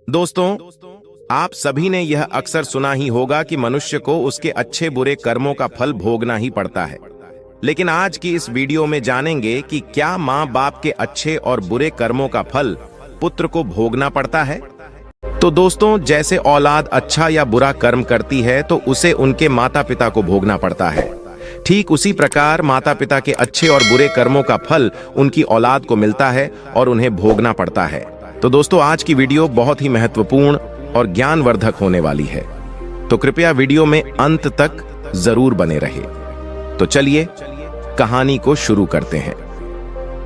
दोस्तों, आप सभी ने यह अक्सर सुना ही होगा कि मनुष्य को उसके अच्छे बुरे कर्मों का फल भोगना ही पड़ता है। लेकिन आज की इस वीडियो में जानेंगे कि क्या माँ बाप के अच्छे और बुरे कर्मों का फल पुत्र को भोगना पड़ता है। तो दोस्तों, जैसे औलाद अच्छा या बुरा कर्म करती है तो उसे उनके माता पिता को भोगना पड़ता है, ठीक उसी प्रकार माता पिता के अच्छे और बुरे कर्मों का फल उनकी औलाद को मिलता है और उन्हें भोगना पड़ता है। तो दोस्तों, आज की वीडियो बहुत ही महत्वपूर्ण और ज्ञानवर्धक होने वाली है, तो कृपया वीडियो में अंत तक जरूर बने रहे। तो चलिए कहानी को शुरू करते हैं।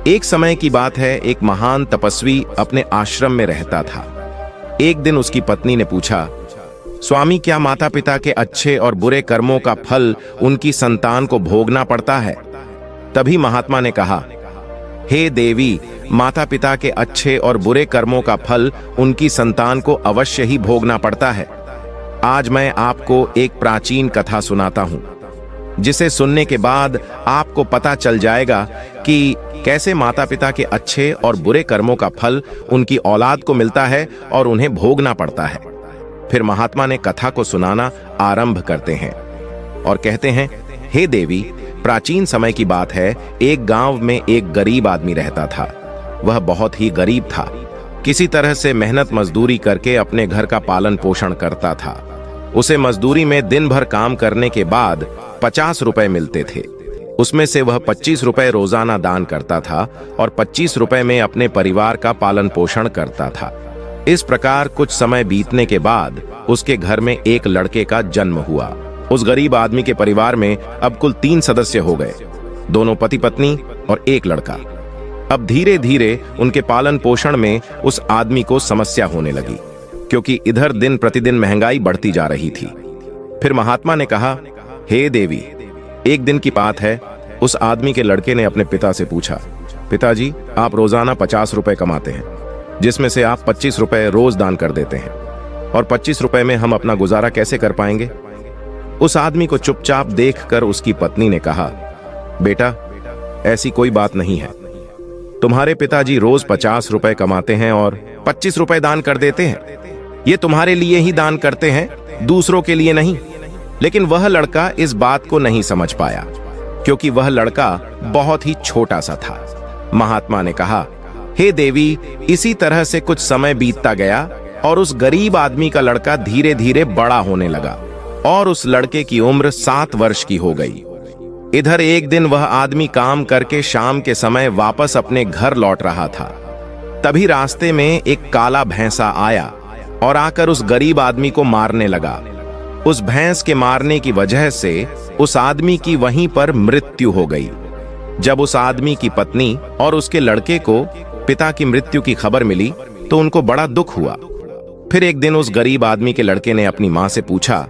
एक समय की बात है, एक महान तपस्वी अपने आश्रम में रहता था। एक दिन उसकी पत्नी ने पूछा, स्वामी, क्या माता पिता के अच्छे और बुरे कर्मों का फल उनकी संतान को भोगना पड़ता है? तभी महात्मा ने कहा, हे देवी, माता पिता के अच्छे और बुरे कर्मों का फल उनकी संतान को अवश्य ही भोगना पड़ता है। आज मैं आपको एक प्राचीन कथा सुनाता हूं, जिसे सुनने के बाद आपको पता चल जाएगा कि कैसे माता पिता के अच्छे और बुरे कर्मों का फल उनकी औलाद को मिलता है और उन्हें भोगना पड़ता है। फिर महात्मा ने कथा को सुनाना आरंभ करते हैं और कहते हैं, हे देवी, प्राचीन समय की बात है, एक गांव में एक गरीब आदमी रहता था। वह बहुत ही गरीब था, किसी तरह से मेहनत मजदूरी करके अपने घर का पालन पोषण करता था। उसे मजदूरी में दिन भर काम करने के बाद 50 रुपए मिलते थे। उसमें से वह 25 रुपए रोजाना दान करता था और 25 रुपए में अपने परिवार का पालन पोषण करता था। इस प्रकार कुछ समय बीतने के बाद उसके घर में एक लड़के का जन्म हुआ। उस गरीब आदमी के परिवार में अब कुल 3 सदस्य हो गए, दोनों पति पत्नी और एक लड़का। अब धीरे धीरे उनके पालन पोषण में उस आदमी को समस्या होने लगी, क्योंकि इधर दिन प्रतिदिन महंगाई बढ़ती जा रही थी। फिर महात्मा ने कहा, हे देवी, एक दिन की बात है, उस आदमी के लड़के ने अपने पिता से पूछा, पिताजी, आप रोजाना 50 रुपए कमाते हैं, जिसमें से आप 25 रुपए रोज दान कर देते हैं, और 25 रुपए में हम अपना गुजारा कैसे कर पाएंगे? उस आदमी को चुपचाप देखकर उसकी पत्नी ने कहा, बेटा, ऐसी कोई बात नहीं है। तुम्हारे पिताजी रोज 50 रुपए कमाते हैं और 25 रुपए दान कर देते हैं। ये तुम्हारे लिए ही दान करते हैं, दूसरों के लिए नहीं। लेकिन वह लड़का इस बात को नहीं समझ पाया, क्योंकि वह लड़का बहुत ही छोटा सा था। महात्मा ने कहा, हे देवी, इसी तरह से कुछ समय बीतता गया और उस गरीब आदमी का लड़का धीरे धीरे बड़ा होने लगा और उस लड़के की उम्र 7 वर्ष की हो गई। इधर एक दिन वह आदमी काम करके शाम के समय वापस अपने घर लौट रहा था। तभी रास्ते में एक काला भैंसा आया और आकर उस गरीब आदमी को मारने लगा। उस भैंस के मारने की वजह से उस आदमी की वहीं पर मृत्यु हो गई। जब उस आदमी की पत्नी और उसके लड़के को पिता की मृत्यु की खबर मिली तो उनको बड़ा दुख हुआ। फिर एक दिन उस गरीब आदमी के लड़के ने अपनी माँ से पूछा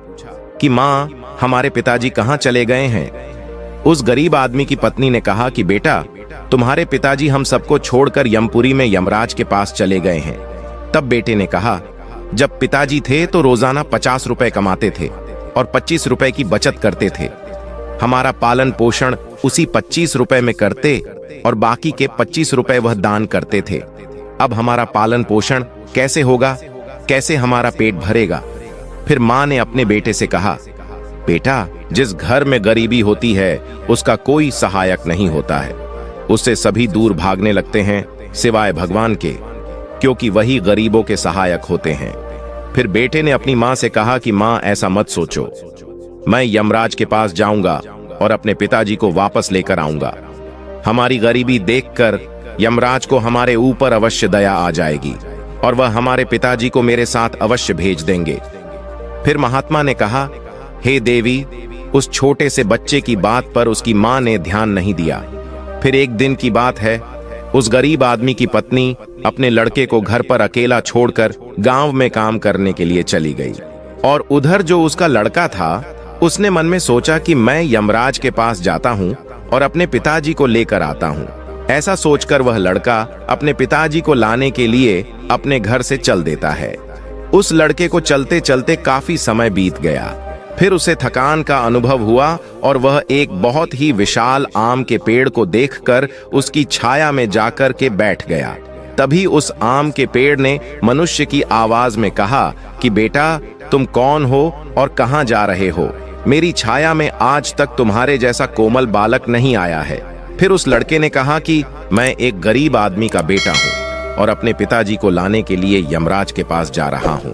कि माँ, हमारे पिताजी कहाँ चले गए हैं? उस गरीब आदमी की पत्नी ने कहा कि बेटा, तुम्हारे पिताजी हम सबको छोड़कर यमपुरी में यमराज के पास चले गए हैं। तब बेटे ने कहा, जब पिताजी थे तो रोजाना 50 रुपए कमाते थे और 25 रुपए की बचत करते थे। हमारा पालन पोषण उसी 25 रुपए में करते और बाकी के 25 रुपए वह दान करते थे। अब हमारा पालन पोषण कैसे होगा? कैसे हमारा पेट भरेगा? फिर माँ ने अपने बेटे से कहा, बेटा, जिस घर में गरीबी होती है उसका कोई सहायक नहीं होता है। उससे सभी दूर भागने लगते हैं सिवाय भगवान के, क्योंकि वही गरीबों के सहायक होते हैं। फिर बेटे ने अपनी माँ से कहा कि माँ, ऐसा मत सोचो, मैं यमराज के पास जाऊंगा और अपने पिताजी को वापस लेकर आऊंगा। हमारी गरीबी देखकर यमराज को हमारे ऊपर अवश्य दया आ जाएगी और वह हमारे पिताजी को मेरे साथ अवश्य भेज देंगे। फिर महात्मा ने कहा, हे देवी, उस छोटे से बच्चे की बात पर उसकी माँ ने ध्यान नहीं दिया। फिर एक दिन की बात है, उस गरीब आदमी की पत्नी अपने लड़के को घर पर अकेला छोड़कर गांव में काम करने के लिए चली गई। और उधर जो उसका लड़का था, उसने मन में सोचा कि मैं यमराज के पास जाता हूं और अपने पिताजी को लेकर आता हूं। ऐसा सोचकर वह लड़का अपने पिताजी को लाने के लिए अपने घर से चल देता है। उस लड़के को चलते चलते काफी समय बीत गया। फिर उसे थकान का अनुभव हुआ और वह एक बहुत ही विशाल आम के पेड़ को देखकर उसकी छाया में जाकर के बैठ गया। तभी उस आम के पेड़ ने मनुष्य की आवाज में कहा कि बेटा, तुम कौन हो और कहां जा रहे हो? मेरी छाया में आज तक तुम्हारे जैसा कोमल बालक नहीं आया है। फिर उस लड़के ने कहा कि मैं एक गरीब आदमी का बेटा हूं और अपने पिताजी को लाने के लिए यमराज के पास जा रहा हूं।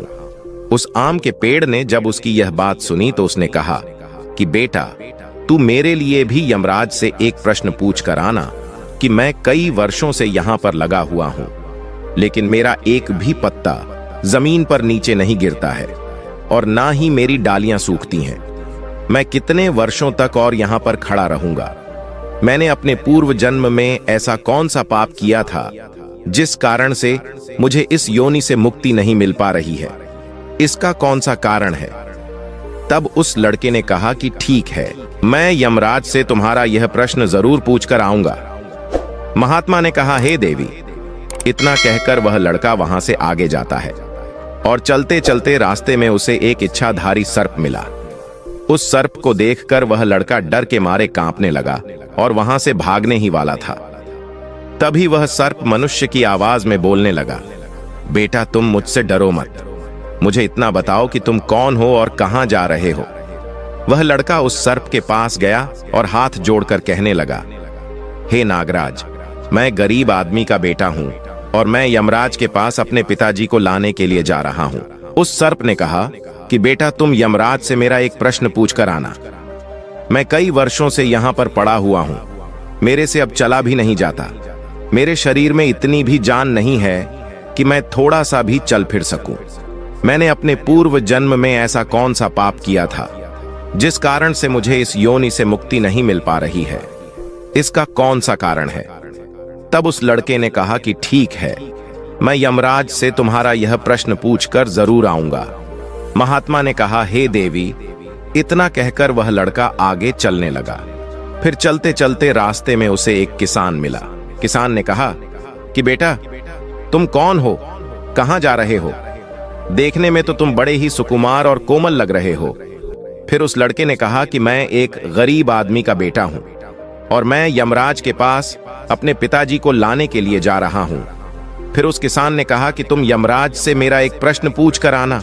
उस आम के पेड़ ने जब उसकी यह बात सुनी तो उसने कहा कि बेटा, तू मेरे लिए भी यमराज से एक प्रश्न पूछ कर आना कि मैं कई वर्षों से यहां पर लगा हुआ हूं, लेकिन मेरा एक भी पत्ता जमीन पर नीचे नहीं गिरता है और ना ही मेरी डालियां सूखती हैं। मैं कितने वर्षों तक और यहां पर खड़ा रहूंगा? मैंने अपने पूर्व जन्म में ऐसा कौन सा पाप किया था जिस कारण से मुझे इस योनि से मुक्ति नहीं मिल पा रही है? इसका कौन सा कारण है? तब उस लड़के ने कहा कि ठीक है, मैं यमराज से तुम्हारा यह प्रश्न जरूर पूछकर आऊंगा। महात्मा ने कहा, हे देवी। इतना कहकर वह लड़का वहां से आगे जाता है और चलते चलते रास्ते में उसे एक इच्छाधारी सर्प मिला। उस सर्प को देखकर वह लड़का डर के मारे कांपने लगा और वहां से भागने ही वाला था। तभी वह सर्प मनुष्य की आवाज में बोलने लगा, बेटा, तुम मुझसे डरो मत। मुझे इतना बताओ कि तुम कौन हो और कहां जा रहे हो? वह लड़का उस सर्प के पास गया और हाथ जोड़कर कहने लगा, हे नागराज, मैं गरीब आदमी का बेटा हूं और मैं यमराज के पास अपने पिताजी को लाने के लिए जा रहा हूं। उस सर्प ने कहा कि बेटा, तुम यमराज से मेरा एक प्रश्न पूछकर आना। मैं कई वर्षों से यहां पर पड़ा हुआ हूं, मेरे से अब चला भी नहीं जाता। मेरे शरीर में इतनी भी जान नहीं है कि मैं थोड़ा सा भी चल फिर सकूं। मैंने अपने पूर्व जन्म में ऐसा कौन सा पाप किया था जिस कारण से मुझे इस योनि से मुक्ति नहीं मिल पा रही है? इसका कौन सा कारण है? तब उस लड़के ने कहा कि ठीक है, मैं यमराज से तुम्हारा यह प्रश्न पूछकर जरूर आऊंगा। महात्मा ने कहा, हे देवी। इतना कहकर वह लड़का आगे चलने लगा। फिर चलते चलते रास्ते में उसे एक किसान मिला। किसान ने कहा कि बेटा, तुम कौन हो? कहां जा रहे हो? देखने में तो तुम बड़े ही सुकुमार और कोमल लग रहे हो। फिर उस लड़के ने कहा कि मैं एक गरीब आदमी का बेटा हूं और मैं यमराज के पास अपने पिताजी को लाने के लिए जा रहा हूं। फिर उस किसान ने कहा कि तुम यमराज से मेरा एक प्रश्न पूछ कर आना।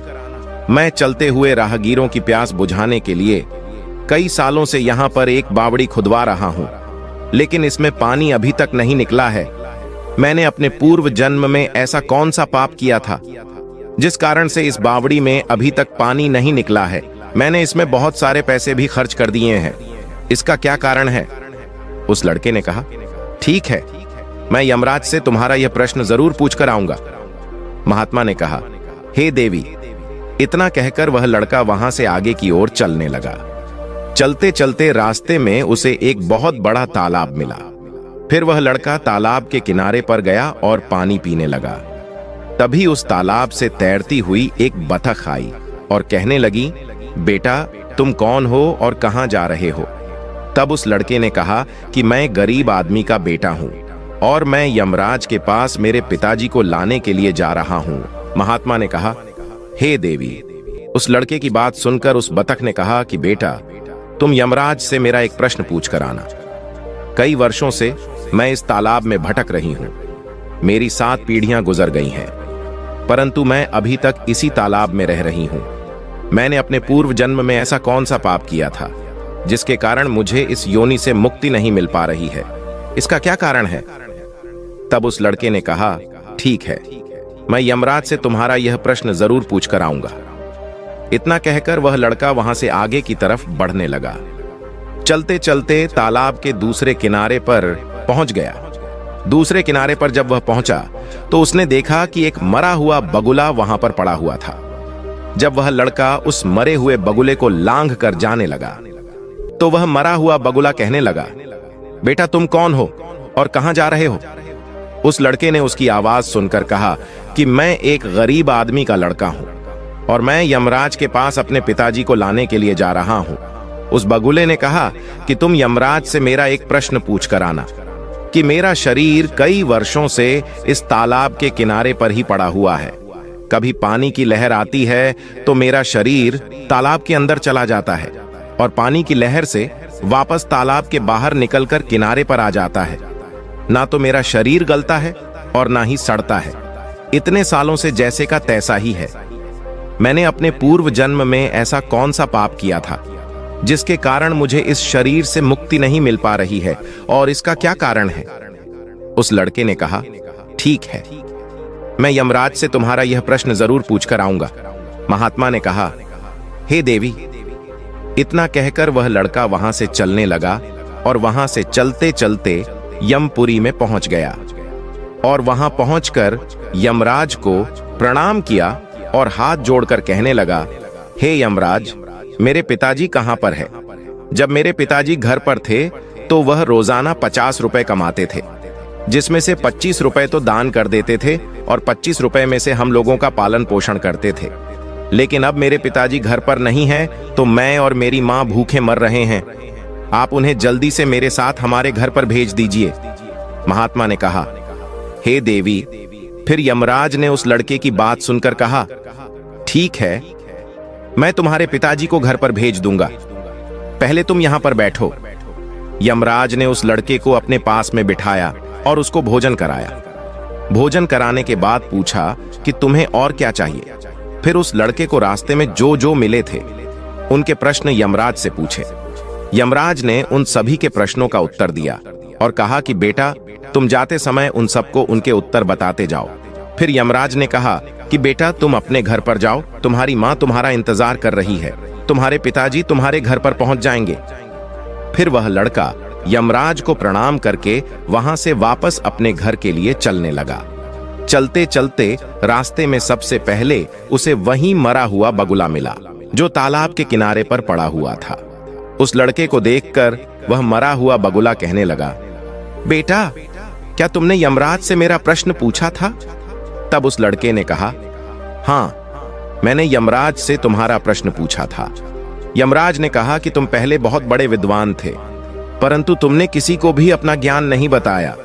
मैं चलते हुए राहगीरों की प्यास बुझाने के लिए कई सालों से यहां पर एक बावड़ी खुदवा रहा हूं, लेकिन इसमें पानी अभी तक नहीं निकला है। मैंने अपने पूर्व जन्म में ऐसा कौन सा पाप किया था जिस कारण से इस बावड़ी में अभी तक पानी नहीं निकला है? मैंने इसमें बहुत सारे पैसे भी खर्च कर दिए हैं। इसका क्या कारण है? उस लड़के ने कहा, ठीक है, मैं यमराज से तुम्हारा यह प्रश्न जरूर पूछकर आऊंगा। महात्मा ने कहा, हे देवी। इतना कहकर वह लड़का वहां से आगे की ओर चलने लगा। चलते चलते रास्ते में उसे एक बहुत बड़ा तालाब मिला। फिर वह लड़का तालाब के किनारे पर गया और पानी पीने लगा। तभी उस तालाब से तैरती हुई एक बतख आई और कहने लगी, बेटा, तुम कौन हो और कहां जा रहे हो? तब उस लड़के ने कहा कि मैं गरीब आदमी का बेटा हूं और मैं यमराज के पास मेरे पिताजी को लाने के लिए जा रहा हूं। महात्मा ने कहा, हे देवी। उस लड़के की बात सुनकर उस बतख ने कहा कि बेटा, तुम यमराज से मेरा एक प्रश्न पूछ कर आना। कई वर्षों से मैं इस तालाब में भटक रही हूं। मेरी 7 पीढ़ियां गुजर गई हैं, परंतु मैं अभी तक इसी तालाब में रह रही हूं। मैंने अपने पूर्व जन्म में ऐसा कौन सा पाप किया था जिसके कारण मुझे इस योनि से मुक्ति नहीं मिल पा रही है? इसका क्या कारण है? तब उस लड़के ने कहा, ठीक है, मैं यमराज से तुम्हारा यह प्रश्न जरूर पूछकर आऊंगा। इतना कहकर वह लड़का वहां से आगे की तरफ बढ़ने लगा। चलते चलते तालाब के दूसरे किनारे पर पहुंच गया। दूसरे किनारे पर जब वह पहुंचा तो उसने देखा कि एक मरा हुआ बगुला वहां पर पड़ा हुआ था। जब वह लड़का उस मरे हुए बगुले को लांघ कर जाने लगा तो वह मरा हुआ बगुला कहने लगा, बेटा, तुम कौन हो और कहां जा रहे हो? उस लड़के ने उसकी आवाज सुनकर कहा कि मैं एक गरीब आदमी का लड़का हूं और मैं यमराज के पास अपने पिताजी को लाने के लिए जा रहा हूं। उस बगुले ने कहा कि तुम यमराज से मेरा एक प्रश्न पूछ कर आना कि मेरा शरीर कई वर्षों से इस तालाब के किनारे पर ही पड़ा हुआ है। कभी पानी की लहर आती है तो मेरा शरीर तालाब के अंदर चला जाता है और पानी की लहर से वापस तालाब के बाहर निकलकर किनारे पर आ जाता है। ना तो मेरा शरीर गलता है और ना ही सड़ता है। इतने सालों से जैसे का तैसा ही है। मैंने अपने पूर्व जन्म में ऐसा कौन सा पाप किया था जिसके कारण मुझे इस शरीर से मुक्ति नहीं मिल पा रही है, और इसका क्या कारण है? उस लड़के ने कहा, ठीक है, मैं यमराज से तुम्हारा यह प्रश्न जरूर पूछकर आऊंगा। महात्मा ने कहा, हे देवी। इतना कहकर वह लड़का वहां से चलने लगा और वहां से चलते चलते यमपुरी में पहुंच गया और वहां पहुंचकर यमराज को प्रणाम किया और हाथ जोड़कर कहने लगा, हे यमराज, मेरे पिताजी कहां पर है? जब मेरे पिताजी घर पर थे तो वह रोजाना 50 रुपए कमाते थे, जिसमें से 25 रुपए तो दान कर देते थे और 25 रुपए में से हम लोगों का पालन पोषण करते थे। लेकिन अब मेरे पिताजी घर पर नहीं हैं, तो मैं और मेरी मां भूखे मर रहे हैं। आप उन्हें जल्दी से मेरे साथ हमारे घर पर भेज दीजिए। महात्मा ने कहा, हे देवी। फिर यमराज ने उस लड़के की बात सुनकर कहा, ठीक है, मैं तुम्हारे पिताजी को घर पर भेज दूंगा, पहले तुम यहां पर बैठो। यमराज ने उस लड़के को अपने पास में बिठाया और उसको भोजन कराया। भोजन कराने के बाद पूछा कि तुम्हें और क्या चाहिए। फिर उस लड़के को रास्ते में जो जो मिले थे उनके प्रश्न यमराज से पूछे। यमराज ने उन सभी के प्रश्नों का उत्तर दिया और कहा कि बेटा, तुम जाते समय उन सबको उनके उत्तर बताते जाओ। फिर यमराज ने कहा कि बेटा, तुम अपने घर पर जाओ, तुम्हारी मां तुम्हारा इंतजार कर रही है, तुम्हारे पिताजी तुम्हारे घर पर पहुंच जाएंगे। फिर वह लड़का यमराज को प्रणाम करके वहां से वापस अपने घर के लिए चलने लगा। चलते चलते रास्ते में सबसे पहले उसे वहीं मरा हुआ बगुला मिला, जो तालाब के किनारे पर पड़ा हुआ था। उस लड़के को देखकर वह मरा हुआ बगुला कहने लगा, बेटा, क्या तुमने यमराज से मेरा प्रश्न पूछा था? तब उस लड़के ने कहा, हाँ, मैंने यमराज से तुम्हारा प्रश्न पूछा था। यमराज ने कहा कि तुम पहले बहुत बड़े विद्वान थे, परंतु तुमने किसी को भी अपना ज्ञान नहीं बताया।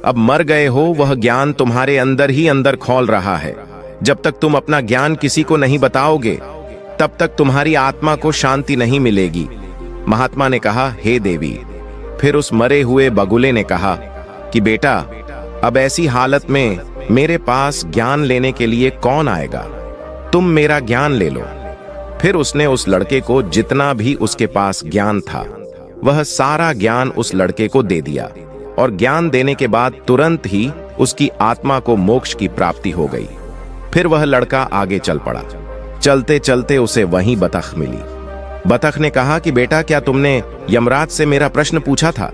अब मर गए हो, वह ज्ञान तुम्हारे अंदर ही अंदर खौल रहा है। जब तक तुम अपना ज्ञान किसी को नहीं बताओगे, तब तक तुम्हारी आत्मा को शांति नहीं मिलेगी। महात्मा ने कहा, हे देवी। फिर उस मरे हुए बगुले ने कहा कि बेटा, अब ऐसी हालत में मेरे पास ज्ञान लेने के लिए कौन आएगा? तुम मेरा ज्ञान ले लो। फिर उसने उस लड़के को जितना भी उसके पास ज्ञान था वह सारा ज्ञान उस लड़के को दे दिया, और ज्ञान देने के बाद तुरंत ही उसकी आत्मा को मोक्ष की प्राप्ति हो गई। फिर वह लड़का आगे चल पड़ा। चलते चलते उसे वहीं बतख मिली। बतख ने कहा कि बेटा, क्या तुमने यमराज से मेरा प्रश्न पूछा था?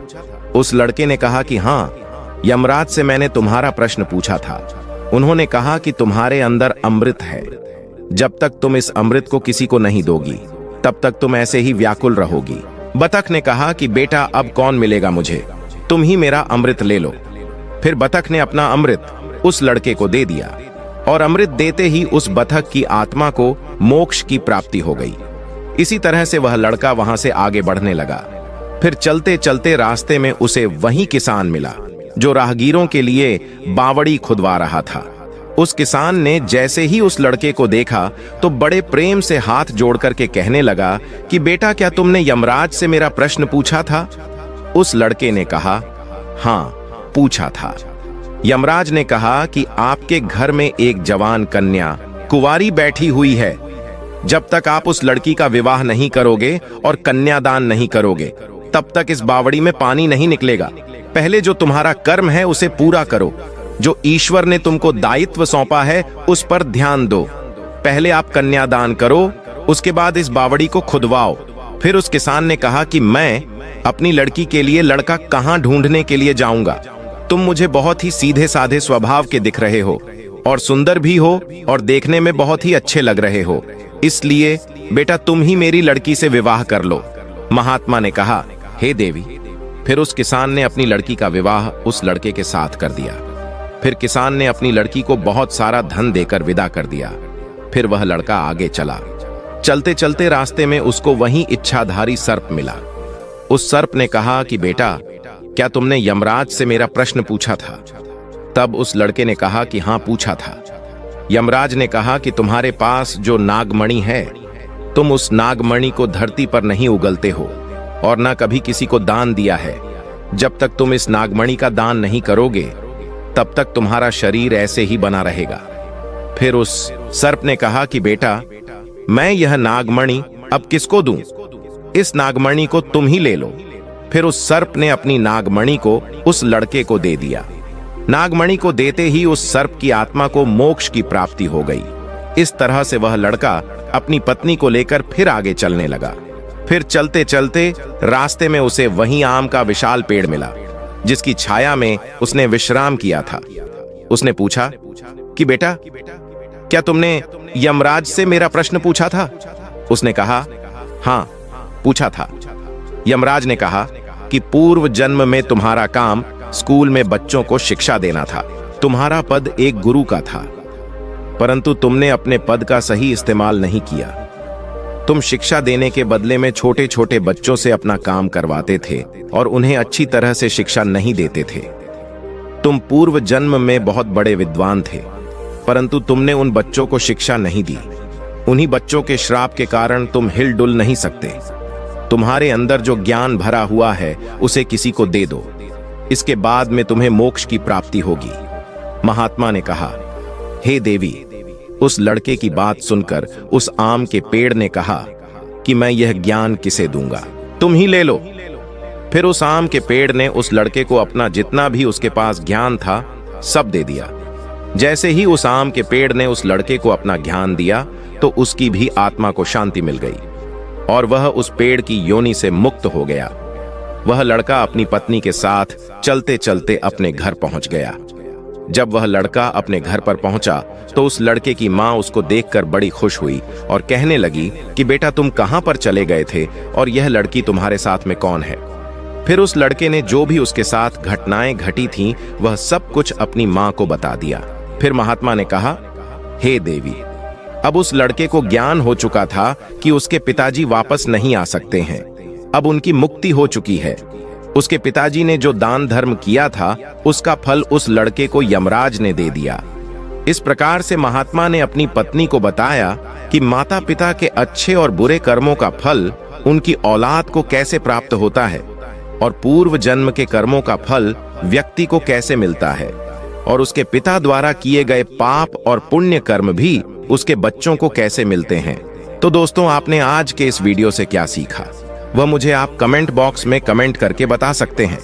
उस लड़के ने कहा कि हाँ, यमराज से मैंने तुम्हारा प्रश्न पूछा था। उन्होंने कहा कि तुम्हारे अंदर अमृत है, जब तक तुम इस अमृत को किसी को नहीं दोगी तब तक तुम ऐसे ही व्याकुल रहोगी। बतख ने कहा कि बेटा, अब कौन मिलेगा मुझे, तुम ही मेरा अमृत ले लो। फिर बतख ने अपना अमृत उस लड़के को दे दिया, और अमृत देते ही उस बतख की आत्मा को मोक्ष की प्राप्ति हो गई। इसी तरह से वह लड़का वहां से आगे बढ़ने लगा। फिर चलते चलते रास्ते में उसे वही किसान मिला जो राहगीरों के लिए बावड़ी खुदवा रहा था। उस किसान ने जैसे ही उस लड़के को देखा तो बड़े प्रेम से हाथ जोड़कर के कहने लगा कि बेटा, क्या तुमने यमराज से मेरा प्रश्न पूछा था? उस लड़के ने कहा, हाँ, पूछा था। यमराज ने कहा कि आपके घर में एक जवान कन्या कुंवारी बैठी हुई है। जब तक आप उस लड़की का विवाह नहीं करोगे और कन्यादान नहीं करोगे, तब तक इस बावड़ी में पानी नहीं निकलेगा। पहले जो तुम्हारा कर्म है उसे पूरा करो। जो ईश्वर ने तुमको दायित्व सौंपा है उस पर ध्यान दो। पहले आप कन्यादान करो, उसके बाद इस बावड़ी को खुदवाओ। फिर उस किसान ने कहा कि मैं अपनी लड़की के लिए लड़का कहां ढूंढने के लिए जाऊंगा? तुम मुझे बहुत ही सीधे साधे स्वभाव के दिख रहे हो और सुंदर भी हो और देखने में बहुत ही अच्छे लग रहे हो, इसलिए बेटा तुम ही मेरी लड़की से विवाह कर लो। महात्मा ने कहा, हे देवी। फिर उस किसान ने अपनी लड़की का विवाह उस लड़के के साथ कर दिया। फिर किसान ने अपनी लड़की को बहुत सारा धन देकर विदा कर दिया। फिर वह लड़का आगे चला। चलते चलते रास्ते में उसको वहीं इच्छाधारी सर्प मिला। उस सर्प ने कहा कि बेटा, क्या तुमने यमराज से मेरा प्रश्न पूछा था? तब उस लड़के ने कहा कि हाँ, पूछा था। यमराज ने कहा कि तुम्हारे पास जो नागमणि है, तुम उस नागमणि को धरती पर नहीं उगलते हो और न कभी किसी को दान दिया है। जब तक तुम इस नागमणि का दान नहीं करोगे, तब तक तुम्हारा शरीर ऐसे ही बना रहेगा। फिर उस सर्प ने कहा कि बेटा, मैं यह नागमणि अब किसको दूं? इस नागमणि को तुम ही ले लो। फिर उस सर्प ने अपनी नागमणि को उस लड़के को दे दिया। नागमणि को देते ही उस सर्प की आत्मा को मोक्ष की प्राप्ति हो गई। इस तरह से वह लड़का अपनी पत्नी को लेकर फिर आगे चलने लगा। फिर चलते चलते रास्ते में उसे वहीं आम का विशाल पेड़ मिला, जिसकी छाया में उसने विश्राम किया था। उसने पूछा कि बेटा, क्या तुमने यमराज से मेरा प्रश्न पूछा था? उसने कहा, हां, पूछा था। यमराज ने कहा कि पूर्व जन्म में तुम्हारा काम स्कूल में बच्चों को शिक्षा देना था। तुम्हारा पद एक गुरु का था, परंतु तुमने अपने पद का सही इस्तेमाल नहीं किया। तुम शिक्षा देने के बदले में छोटे छोटे बच्चों से अपना काम करवाते थे और उन्हें अच्छी तरह से शिक्षा नहीं देते थे। तुम पूर्व जन्म में बहुत बड़े विद्वान थे, परंतु तुमने उन बच्चों को शिक्षा नहीं दी। उन्हीं बच्चों के श्राप के कारण तुम हिलडुल नहीं सकते। तुम्हारे अंदर जो ज्ञान भरा हुआ है उसे किसी को दे दो, इसके बाद में तुम्हें मोक्ष की प्राप्ति होगी। महात्मा ने कहा, हे देवी। उस लड़के की बात सुनकर उस आम के पेड़ ने कहा कि मैं यह ज्ञान किसे दूंगा, तुम ही ले लो। फिर उस आम के पेड़ ने उस लड़के को अपना जितना भी उसके पास ज्ञान था सब दे दिया। जैसे ही उस आम के पेड़ ने उस लड़के को अपना ज्ञान दिया तो उसकी भी आत्मा को शांति मिल गई और वह उस पेड़ की योनि से मुक्त हो गया। वह लड़का अपनी पत्नी के साथ चलते चलते अपने घर पहुंच गया। जब वह लड़का अपने घर पर पहुंचा तो उस लड़के की मां उसको देखकर बड़ी खुश हुई और कहने लगी कि बेटा, तुम कहां पर चले गए थे और यह लड़की तुम्हारे साथ में कौन है? फिर उस लड़के ने जो भी उसके साथ घटनाएं घटी थीं वह सब कुछ अपनी मां को बता दिया। फिर महात्मा ने कहा, हे देवी, अब उस लड़के को ज्ञान हो चुका था कि उसके पिताजी वापस नहीं आ सकते हैं। अब उनकी मुक्ति हो चुकी है। उसके पिताजी ने जो दान धर्म किया था उसका फल उस लड़के को यमराज ने दे दिया। इस प्रकार से महात्मा ने अपनी पत्नी को बताया कि माता पिता के अच्छे और बुरे कर्मों का फल उनकी औलाद को कैसे प्राप्त होता है और पूर्व जन्म के कर्मों का फल व्यक्ति को कैसे मिलता है और उसके पिता द्वारा किए गए पाप और पुण्य कर्म भी उसके बच्चों को कैसे मिलते हैं। तो दोस्तों, आपने आज के इस वीडियो से क्या सीखा वह मुझे आप कमेंट बॉक्स में कमेंट करके बता सकते हैं।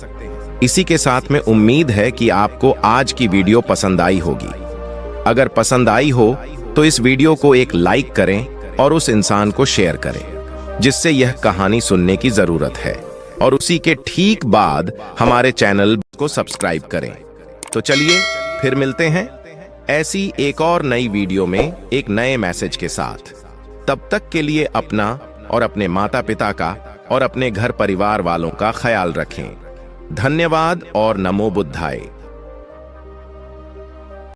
इसी के साथ में उम्मीद है कि आपको आज की वीडियो पसंद आई होगी। अगर पसंद आई हो तो इस वीडियो को एक लाइक करें और उस इंसान को शेयर करें जिससे यह कहानी सुनने की जरूरत है, और उसी के ठीक बाद हमारे चैनल को सब्सक्राइब करें। तो चलिए फिर मिलते हैं ऐसी एक और नई वीडियो में एक नए मैसेज के साथ। तब तक के लिए अपना और अपने माता पिता का और अपने घर परिवार वालों का ख्याल रखें। धन्यवाद और नमो बुद्धाय।